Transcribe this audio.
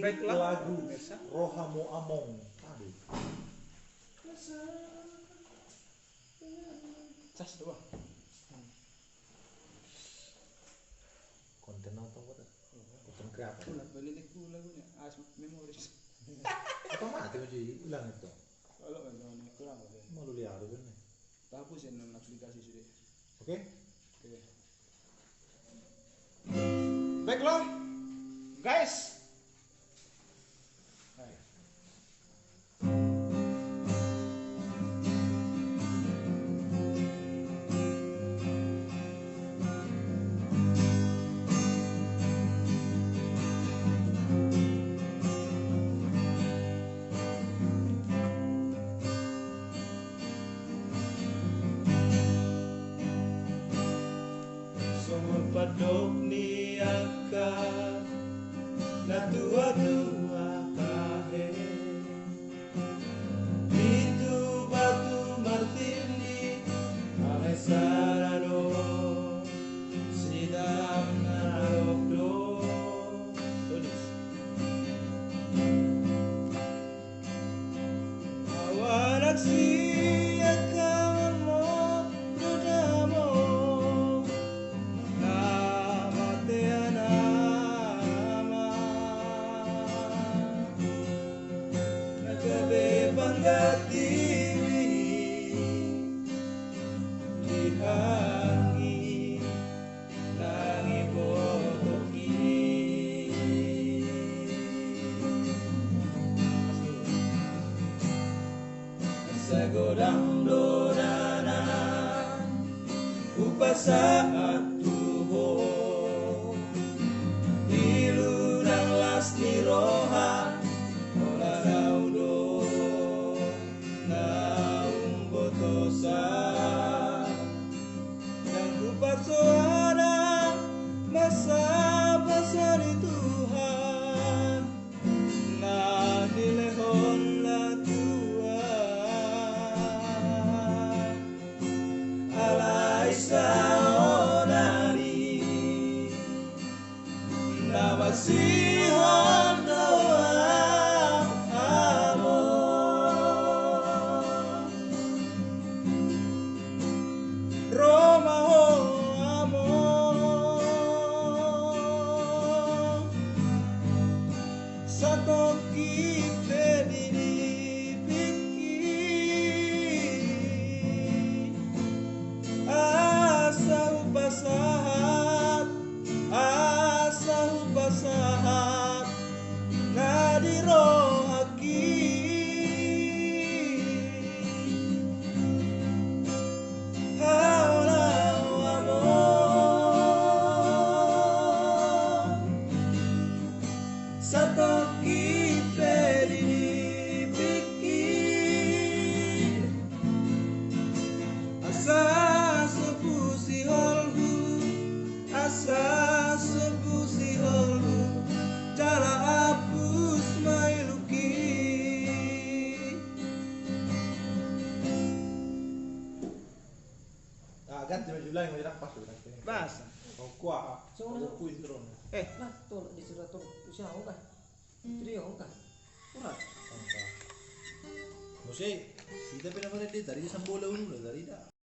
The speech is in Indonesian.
Baiklah. lagu Rohamo Among. Aduh. Cas doa. Konten apa buat? Konten kreator. Ulah balik itu lagunya. Memories. Otomatis aja hilang itu. Kalau kan kurang apa? Malu liar kan nih. Hapusin aplikasi sudah. Oke. Oke. Baiklah, guys. Padok ni aka na tua-tua kahe itu batu martini ale sarado sidang narokdo tulis awanak siaka mo dodamo Sagodang dodanan upasaat tuho dilurang las nirohan ola raudo naung botosa yang kupat suara masa besari Tuhan nah dilehon la Sihon doa amor Roma amor Satu kita dipikir asa upasahat sahat nadiro haki haulau amor satu kita dipikir asa sepusi holhu asa sepusi holhu cara hapus mailuki Ganti baju lain mau pas tuh nanti. Basa. Oh kuah. Aku intro. Lah tol disuruh tol usaha kah? Trio kah? Urat. Musik. Kita pernah pada dari sambola dulu dari dah.